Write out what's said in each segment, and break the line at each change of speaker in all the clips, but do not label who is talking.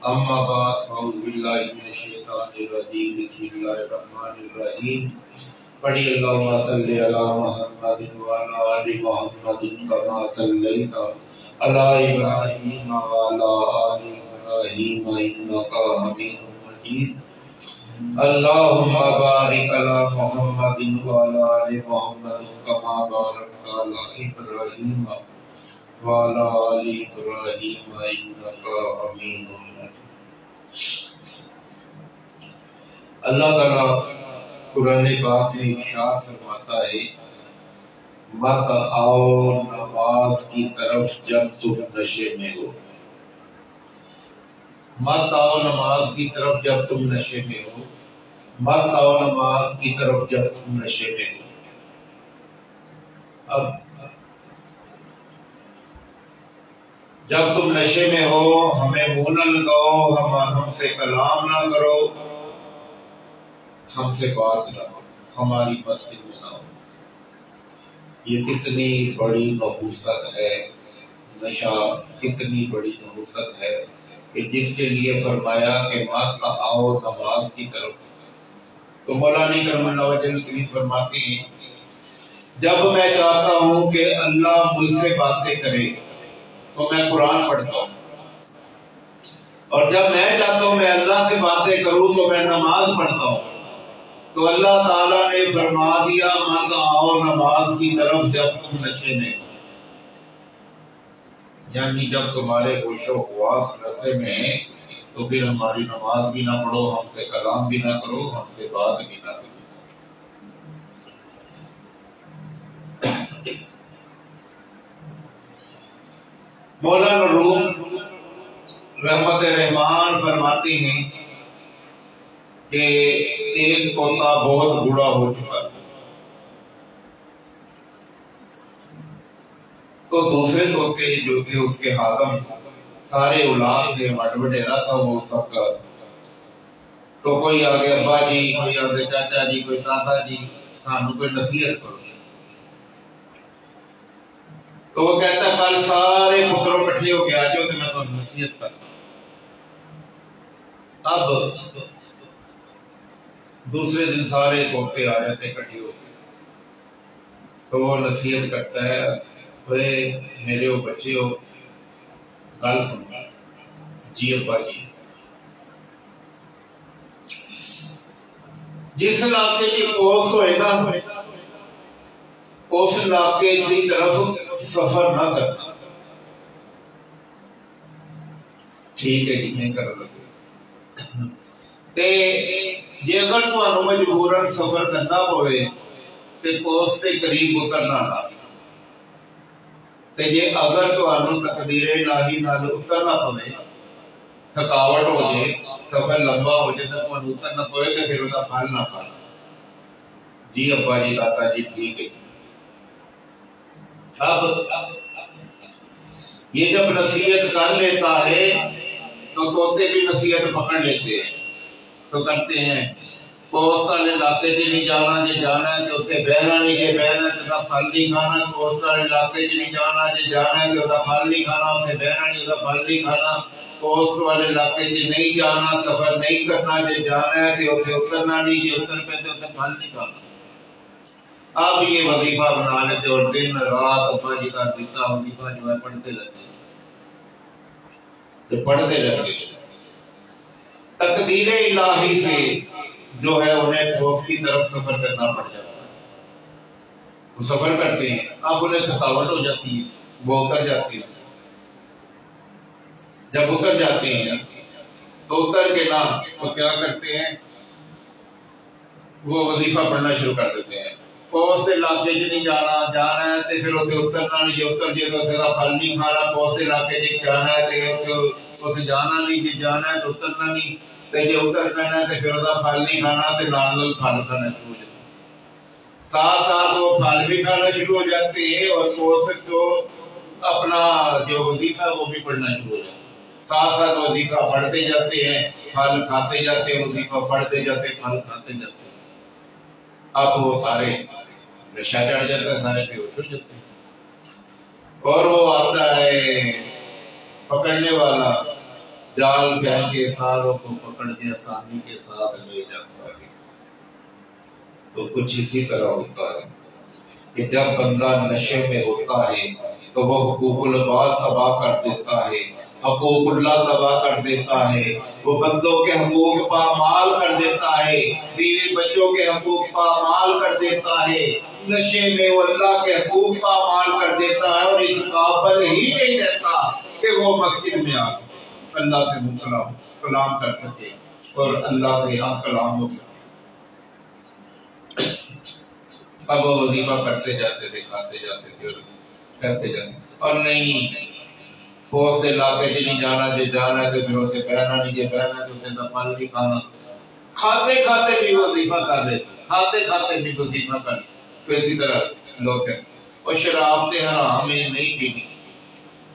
اما بعد فاعوذ باللہ من الشیطان الرجیم بسم اللہ الرحمن الرحیم پڑھی اللہم صلی علی محمد وعلی آل محمد کما صلیت علی ابراہیم وعلی آل ابراہیم انک حمید مجید اللہم بارک علی محمد وعلی آل محمد کما بارکت علی ابراہیم وعلی آل ابراہیم انک حمید مجید۔ اللہ تعالیٰ قرآن پاک میں ارشاد فرماتا ہے مت آؤ نماز کی طرف جب تم نشے میں ہو، مت آؤ نماز کی طرف جب تم نشے میں ہو، مت آؤ نماز کی طرف جب تم نشے میں ہو۔ اب جب تم نشے میں ہو ہمیں منہ نہ لگاؤ، ہم سے کلام نہ کرو، ہم سے بات نہ کرو، ہماری مسجد میں نہ ہو۔ یہ کتنی بڑی نحوست ہے، نشہ کتنی بڑی نحوست ہے کہ جس کے لیے فرمایا کہ مت آؤ نماز کی طرف۔ تو مولانا کرم اللہ وجہ الکریم فرماتے ہیں جب میں چاہتا ہوں کہ اللہ مجھ سے باتیں کرے تو میں قرآن پڑھتا ہوں، اور جب میں چاہتا ہوں میں اللہ سے باتیں کروں تو میں نماز پڑھتا ہوں۔ تو اللہ تعالیٰ نے فرما دیا مت آؤ نماز کی طرف جب تم نشے میں، یعنی جب تمہارے ہوش و حواس نشے میں ہیں تو پھر ہماری نماز بھی نہ پڑھو، ہم سے کلام بھی نہ کرو، ہم سے بات بھی نہ کرو۔ مولانا روم رحمت رحمان فرماتے ہیں کہ ایک طوطا بہت بوڑھا ہو چکا تھا، تو دوسرے طوطے جو تھے اس کے حاکم سارے اولاد تھے، وڈ وڈیرا تھا وہ سب کا۔ تو کوئی آگے ابا جی، کوئی آگے چاچا جی، کوئی دادا جی، سانو کوئی نصیحت کرو۔ تو وہ کہتا ہے کل سارے پتروں کٹھے ہو کے آ جاؤ تو میں تمہیں نصیحت کروں۔ اب دوسرے دن سارے طوطے آ جاتے کٹھے ہو کے، تو وہ نصیحت کرتا ہے اے میرے وہ بچے ہو گل سنو۔ جی ابا جی، جس علاقے کی پوسٹ ہوئے نا اس علاقے کی طرف سفر نہ کرنا۔ ٹھیک ہے جی، کر لگے تے جے اگر تمہیں مجبوراً سفر کرنا پوے تے پوسٹ کے قریب اترنا نہ، تے جے اگر تمہیں تقدیر الہی نال اترنا پوے، تھکاوٹ ہو جائے، سفر لمبا ہو جائے تو تمہیں اترنا پوے کہ پھر اس کا پھل نہ کھانا۔ جی ابا جی، دادا جی، ٹھیک ہے۔ اب یہ جب نصیحت کر لیتا ہے تو طوطے بھی نصیحت پکڑ لیتے ہیں، تو کرتے ہیں پوسٹ والے علاقے سے نہیں جانا، جی جانا ہے تو اسے بہنا نہیں، جی بہنا ہے تو پھل نہیں کھانا۔ پوسٹ والے علاقے سے نہیں جانا، جی جانا ہے تو پھل نہیں کھانا، اسے بہنا نہیں تو پھل نہیں کھانا۔ پوسٹ والے علاقے سے نہیں جانا، سفر نہیں کرنا، جی جانا ہے تو اسے اترنا نہیں، جی اتر پہ تو اسے پھل نہیں کھانا۔ اب یہ وظیفہ بنا لیتے اور دن رات ابا جی کا وظیفہ جو ہے پڑھتے رہتے ہیں، پڑھتے رہتے ہیں۔ تقدیر الہی سے جو ہے انہیں پوسٹ کی طرف سفر کرنا پڑ جاتا ہے، وہ سفر کرتے ہیں۔ اب انہیں تھکاوٹ ہو جاتی ہے، وہ اتر جاتے ہیں۔ جب اتر جاتے ہیں تو اتر کے نہ تو کیا کرتے ہیں، وہ وظیفہ پڑھنا شروع کر دیتے ہیں۔ پوسٹ علاقے سے نہیں جانا، جانا ہے تو پھر اسے اترنا نہیں، جو اتر جائے تو اسے پھل نہیں کھانا۔ پوسٹ علاقے سے جانا ہے تو اسے جانا نہیں، جی جانا ہے تو اترنا نہیں، تو جو اتر پہنا ہے تو پھر اسے پھل نہیں کھانا، تو نال نال پھل کھانا شروع ہو جاتا ہے۔ ساتھ ساتھ وہ پھل بھی کھانا شروع ہو جاتے ہیں اور پوسٹ کو اپنا جو وظیفہ ہے وہ بھی پڑھنا شروع ہو جاتا ہے۔ ساتھ ساتھ وظیفہ پڑھتے جاتے ہیں، پھل کھاتے جاتے ہیں، وظیفہ پڑھتے جاتے ہیں، پھل کھاتے جاتے ہیں۔ اب وہ سارے نشہ چڑھ جاتا ہے، سارے بے ہوش ہو جاتے ہیں، اور وہ آتا ہے پکڑنے والا جال پھینک کے ساروں کو پکڑ کے آسانی کے ساتھ لے جاتا ہے۔ تو کچھ اسی طرح ہوتا ہے کہ جب بندہ نشے میں ہوتا ہے تو وہ حقوق العباد تباہ کر دیتا ہے، حقوق اللہ تباہ کر دیتا ہے، وہ بندوں کے حقوق پامال کر دیتا ہے، بیوی بچوں کے حقوق پامال کر دیتا ہے، نشے میں وہ اللہ کے حقوق پامال کر دیتا ہے، اور اس قابل ہی نہیں رہتا کہ وہ مسجد میں آ سکے، اللہ سے کلام کر سکے اور اللہ سے ہم کلام ہو سکے۔ اب وہ وظیفہ کرتے جاتے تھے، کھاتے جاتے تھے اور کرتے جاتے، اور نہیں پوسٹ علاقے سے نہیں جانا، جو جانا ہے تو پھر اسے بہنا نہیں، جو بہنا ہے تو اسے دفعہ نہیں کھانا، کھاتے کھاتے بھی وظیفہ کر رہے تھے، کھاتے کھاتے بھی وظیفہ کر رہے، تو اسی طرح لوگ ہیں۔ اور شراب سے حرام ہے نہیں پینی،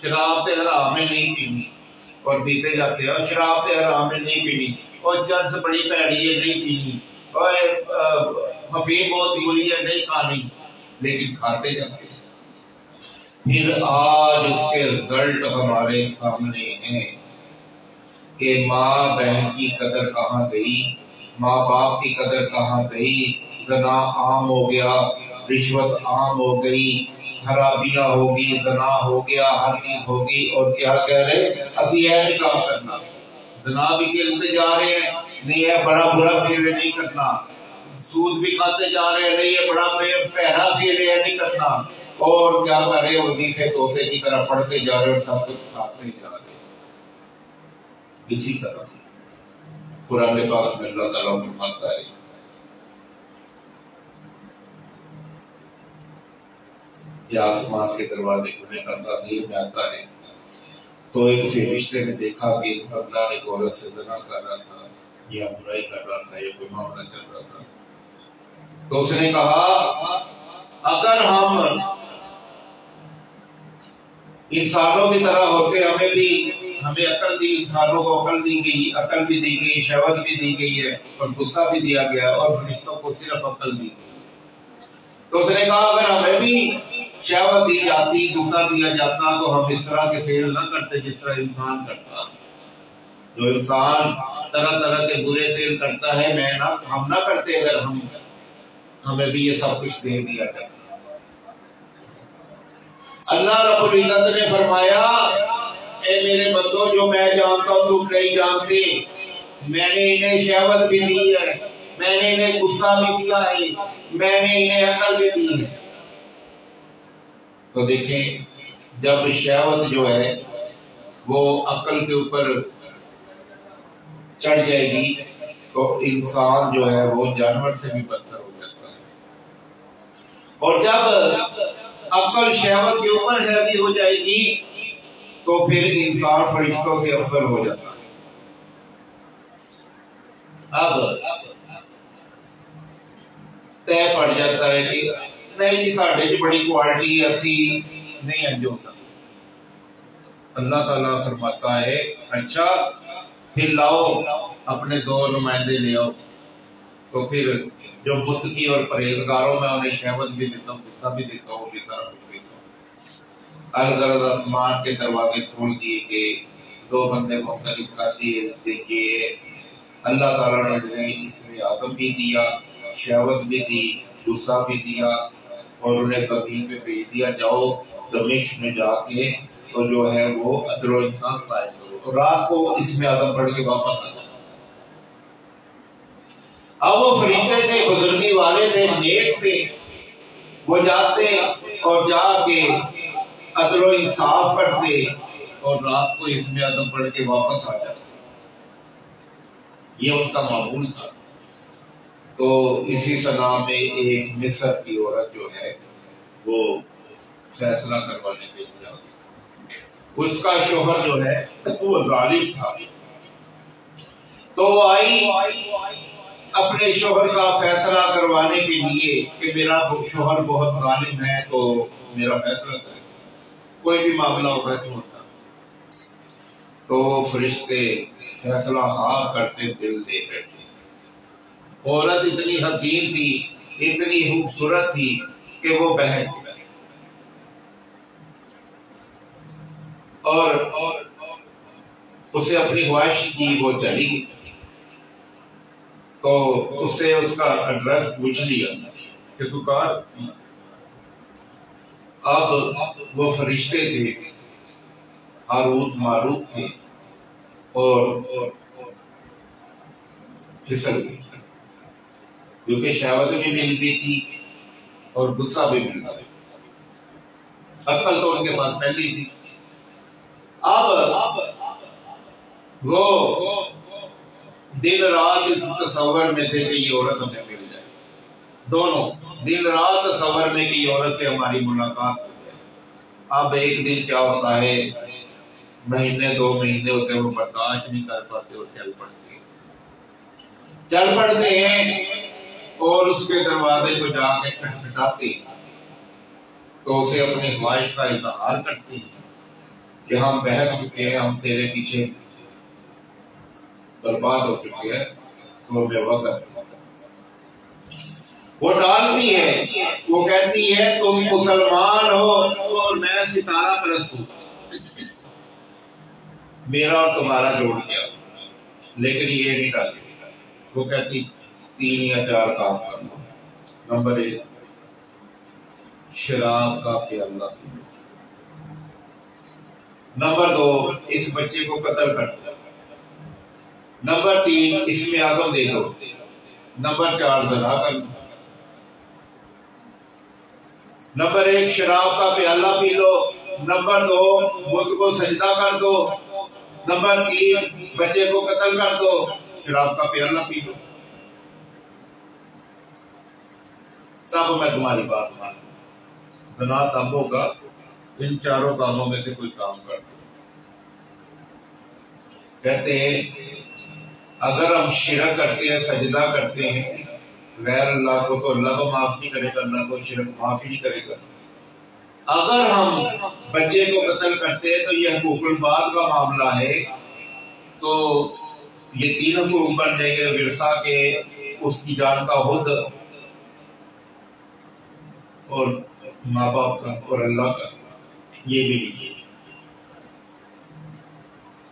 شراب سے حرام ہے نہیں پینی، اور پیتے جاتے ہیں، اور شراب سے حرام ہے نہیں پینی، اور چرس بڑی پیڑی ہے نہیں پینی، اور افیم بہت بری ہے نہیں کھانی، لیکن کھاتے جاتے ہیں۔ پھر آج اس کے رزلٹ ہمارے سامنے ہیں کہ ماں بہن کی قدر کہاں گئی، ماں باپ کی قدر کہاں گئی، زنا عام ہو گیا، رشوت عام ہو گئی، خرابیاں ہوگی، زنا ہو گیا، ہر چیز ہوگی، اور کیا کہہ رہے اسی یہ نہیں کام کرنا، زنا بھی کھیلتے جا رہے ہیں، نہیں ہے بڑا برا فیل نہیں کرنا، سود بھی کھاتے جا رہے ہیں، نہیں ہے بڑا پہرا فیل نہیں کرنا، اور کیا کر رہے وظیفے طوطے کی طرح پڑھتے جا رہے اور سب کچھ کھاتے جا رہے۔ اسی طرح قرآن پاک میں اللہ تعالیٰ فرماتا ہے کہ آسمان کے دروازے کھلنے کا تاثیر میں آتا ہے تو ایک فرشتے نے دیکھا کہ ایک بندہ ایک عورت سے زنا کر رہا تھا یا برائی کر رہا تھا یا کوئی معاملہ چل رہا تھا، تو اس نے کہا اگر ہم انسانوں کی طرح ہوتے ہمیں عقل دی، انسانوں کو عقل دی گئی، عقل بھی دی گئی، شہوت بھی دی گئی ہے اور غصہ بھی دیا گیا، اور فرشتوں کو صرف عقل دی گئی، تو اس نے کہا اگر ہمیں بھی شہوت دی جاتی، غصہ دیا جاتا، تو ہم اس طرح کے فعل نہ کرتے جس طرح انسان کرتا۔ جو انسان طرح طرح کے برے فعل کرتا ہے ہم نہ کرتے اگر ہمیں بھی یہ سب کچھ دے دیا جاتا۔ اللہ رب العزت نے فرمایا اے میرے بندو جو میں جانتا ہوں تم نہیں جانتے، میں نے انہیں شہوت بھی دی ہے، میں نے انہیں غصہ بھی دیا ہے، میں نے انہیں عقل بھی دی ہے۔ تو دیکھیں جب شہوت جو ہے وہ عقل کے اوپر چڑھ جائے گی تو انسان جو ہے وہ جانور سے بھی بدتر ہو جاتا ہے، اور جب عقل شہوت کے اوپر حاوی ہو جائے گی تو پھر انسان فرشتوں سے افضل ہو جاتا ہے۔ اب طے پڑ جاتا ہے کہ نہیں جی ساڈے جی بڑی کوالٹی اسی نہیں انجو سکتے۔ اللہ تعالیٰ فرماتا ہے اچھا پھر لاؤ اپنے 2 نمائندے لے آؤ، تو پھر جو متقی اور پرہیزگاروں میں انہیں شہوت بھی دیتا ہوں، غصہ بھی دیتا ہوں، بھی سارا کچھ دیتا ہوں۔ الغرض آسمان کے دروازے کھول دیے گئے، 2 بندے مختلف کر دیے، دیکھیے اللہ تعالیٰ نے انہیں اس میں عدم بھی دیا، شہوت بھی دی، غصہ بھی دیا، اور انہیں زمین پہ بھیج دیا جاؤ دمشق میں جا کے تو جو ہے وہ عدل و انصاف قائم کرو، تو رات کو اس میں عدم پڑھ کے واپس آ جاؤ۔ اب وہ فرشتے تھے، بزرگی والے تھے، نیک تھے، وہ جاتے اور جا کے عدل و انصاف کرتے اور رات کو اس میں عدم پڑھ کے واپس آ جاتے، یہ ان کا معمول تھا۔ تو اسی صنع میں ایک مصر کی عورت جو ہے وہ فیصلہ کروانے کے لیے آئی، اس کا شوہر جو ہے وہ ظالم تھا، تو وہ آئی اپنے شوہر کا فیصلہ کروانے کے لیے کہ میرا شوہر بہت ظالم ہے تو میرا فیصلہ کرے، کوئی بھی معاملہ ہوگا تو ہوتا۔ تو فرشتے فیصلہ ہاں کرتے دل دے بیٹھے۔ عورت اتنی حسین تھی، اتنی خوبصورت تھی کہ وہ بہن تھی، اور اسے اپنی خواہش کی، وہ چلی گئی، تو اس سے اس کا ایڈریس پوچھ لیا کہ تو کہاں؟ اب وہ فرشتے تھے، ہاروت ماروت تھے، اور پھسل گئی، کیونکہ شہوت بھی ملتی تھی اور غصہ بھی ملتا تھا، عقل تو ان کے پاس پہلی تھی۔ اب وہ دن رات اس تصور میں تھے کہ یہ عورت ہمیں مل جائے، دونوں دن رات تصور میں کہ یہ عورت سے ہماری ملاقات ہو جائے۔ اب ایک دن کیا ہوتا ہے، مہینے 2 مہینے ہوتے ہیں، وہ برداشت نہیں کر پاتے اور چل پڑتے ہیں اور اس کے دروازے کو جا کے کھٹکھٹاتے ہیں، تو اسے اپنی خواہش کا اظہار کرتے ہیں کہ ہم بہک چکے ہیں، ہم تیرے پیچھے برباد ہو چکے ہیں، تو ہمیں وقت۔ وہ ڈالتی ہے، وہ کہتی ہے تم مسلمان ہو اور میں ستارہ پرست ہوں، میرا اور تمہارا جوڑ گیا، لیکن یہ نہیں ڈالتی۔ وہ کہتی 3 یا 4 کام کرنا۔ نمبر 1، شراب کا پیالہ پیو۔ نمبر 2، اس بچے کو قتل کر دو۔ نمبر 3، اس میں آدم دے دو۔ نمبر 4، زنا کر دو۔ نمبر 1، شراب کا پیالہ پی لو۔ نمبر 2، بت کو سجدہ کر دو۔ نمبر 3، بچے کو قتل کر دو۔ شراب کا پیالہ پی لو، تب میں تمہاری بات مانوں۔ زنا تب ہوگا ان 4 کاموں میں سے کوئی کام کر دو۔ کہتے ہیں اگر ہم شرک کرتے ہیں، سجدہ کرتے ہیں غیر اللہ کو، تو اللہ کو معاف نہیں کرے گا، اللہ کو شرک معاف ہی نہیں کرے گا۔ اگر ہم بچے کو قتل کرتے ہیں تو یہ حقوق الباد کا معاملہ ہے، تو یہ 3 حقوق بن جائیں گے، ورثہ کے، اس کی جان کا خود، اور ماں باپ کا، اور اللہ کا، یہ بھی نہیں۔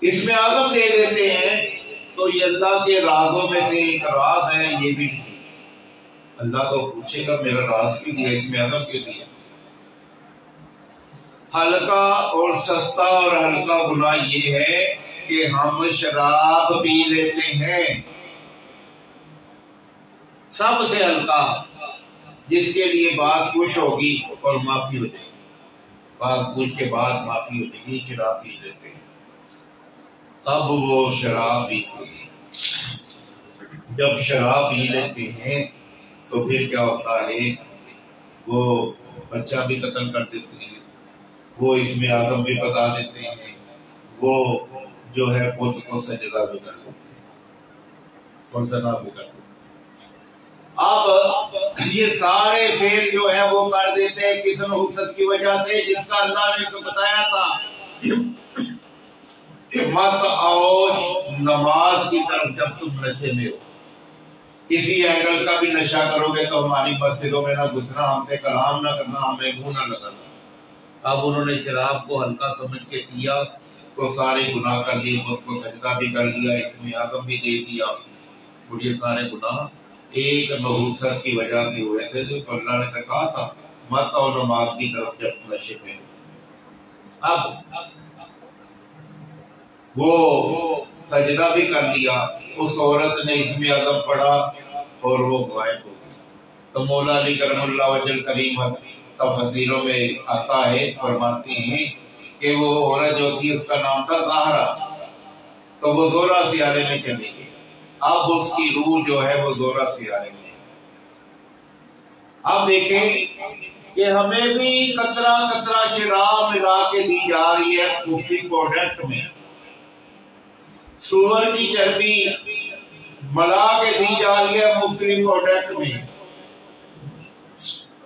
اس میں آدم دے دیتے ہیں تو یہ اللہ کے رازوں میں سے ایک راز ہے، یہ بھی نہیں۔ اللہ تو پوچھے گا میرا راز کیوں دیا، اس میں آدم کیوں دیا؟ ہلکا اور سستا اور ہلکا گناہ یہ ہے کہ ہم شراب پی لیتے ہیں، سب سے ہلکا، جس کے لیے باز پوچھ ہوگی اور معافی ہو جائے گی، باز پوچھ کے بعد معافی ہو جائے گی، شراب پی لیتے ہیں۔ اب وہ شراب پیتے ہیں، جب شراب پی لیتے ہیں تو پھر کیا ہوتا ہے، وہ بچہ بھی قتل کر دیتے ہیں، وہ اس میں آدم بھی پکا دیتے ہیں، وہ جو ہے بت کو سجدہ بھی کر دیتے ہیں اور زنا بھی کر دیتے ہیں۔ اب یہ سارے فعل جو ہے وہ کر دیتے ہیں کس نحوست کی وجہ سے، جس کا اللہ نے تو بتایا تھا کہ مت آؤ نماز کی طرف جب تم نشے میں ہو۔ کسی اینگل کا بھی نشہ کرو گے تو ہماری مسجدوں میں نہ گھسنا، ہم سے کلام نہ کرنا، ہمیں منہ نہ لگانا۔ اب انہوں نے شراب کو ہلکا سمجھ کے کیا تو سارے گناہ کر لیے، خود کو سجدہ بھی کر لیا، اس میں آدم بھی دے دیا، اور یہ سارے گناہ ایک نحوست کی وجہ سے ہوئے تھے، جو اللہ نے کہا تھا مت آؤ نماز کی طرف جب نشے میں ہو۔ اب وہ سجدہ بھی کر لیا، اس عورت نے اس میں ادب پڑھا اور وہ غائب ہو گئی۔ تو مولا علی کرم اللہ وجل کریم تفسیروں میں آتا ہے، فرماتے ہیں کہ وہ عورت جو تھی اس کا نام تھا زہرا، تو وہ زورا سیارے میں چلی گئی۔ اب اس کی روح جو ہے وہ زورا سیارے میں۔ اب دیکھیں کہ ہمیں بھی قطرہ قطرہ شراب ملا کے دی جا رہی ہے مفتی پروڈکٹ میں، سور کی چربی ملا کے دی جا رہی ہے مفتی پروڈکٹ میں،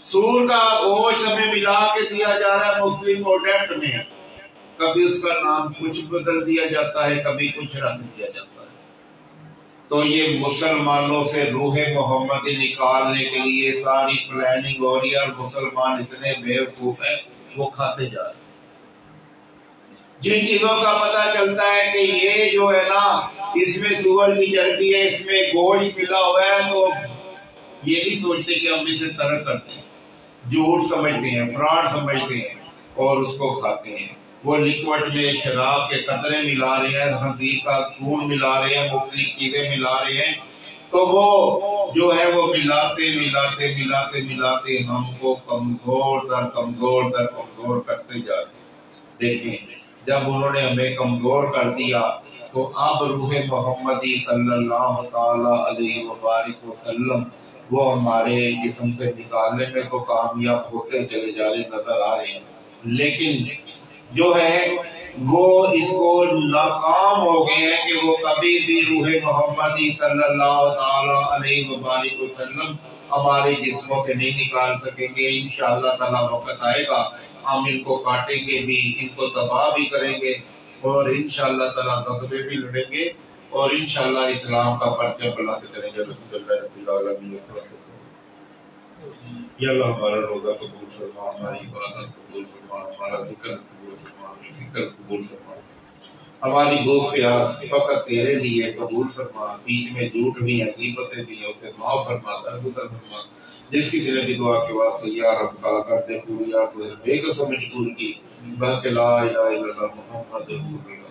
سور کا گوشت ہمیں ملا کے دیا جا رہا ہے مفتی پروڈکٹ میں۔ کبھی اس کا نام کچھ بدل دیا جاتا ہے، کبھی کچھ رکھ دیا جاتا ہے۔ تو یہ مسلمانوں سے روح محمدی نکالنے کے لیے ساری پلاننگ ہو رہی ہے، اور مسلمان اتنے بیوقوف ہیں وہ کھاتے جا رہے ہیں۔ جن چیزوں کا پتہ چلتا ہے کہ یہ جو ہے نا اس میں سور کی چربی ہے، اس میں گوشت ملا ہوا ہے، تو یہ نہیں سوچتے کہ ہم اسے ترک کرتے ہیں، جھوٹ سمجھتے ہیں، فراڈ سمجھتے ہیں اور اس کو کھاتے ہیں۔ وہ لیکوڈ میں شراب کے قطرے ملا رہے ہیں، خنزیر کا خون ملا رہے ہیں، مختلف چیزیں ملا رہے ہیں، تو وہ جو ہے وہ ملاتے ہم کو کمزور کرتے جاتے ہیں۔ دیکھیں جب انہوں نے ہمیں کمزور کر دیا تو اب روح محمدی صلی اللہ تعالی علیہ وسلم وہ ہمارے جسم سے نکالنے میں تو کامیاب ہوتے چلے جا رہے نظر آ رہے ہیں، لیکن جو ہے وہ اس کو ناکام ہو گئے ہیں کہ وہ کبھی بھی روح محمدی صلی اللہ تعالی علیہ وآلہ وسلم ہمارے جسموں سے نہیں نکال سکیں گے۔ انشاءاللہ تعالی وقت آئے گا ہم ان کو کاٹیں گے بھی، ان کو تباہ بھی کریں گے، اور انشاءاللہ تعالی غزوے بھی لڑیں گے، اور انشاءاللہ اسلام کا پرچم بلند کریں گے۔ الحمدللہ رب العالمین۔ یا اللہ ہمارا روزہ قبول فرما، ہماری عبادت قبول فرما، ہمارا ذکر قبول فرما، ہماری فکر قبول فرما، ہماری بھوک پیاس فقط تیرے لیے قبول فرما، بیچ میں جھوٹ بھی ہیں، غیبتیں بھی ہیں، اسے معاف فرما، درگزر فرما۔ جس کسی نے بھی دعا کے واسطے یا رب کا کرتے پوری یا تو بے قسم مجبور کی، بلکہ لا الہ الا اللہ محمد رسول اللہ۔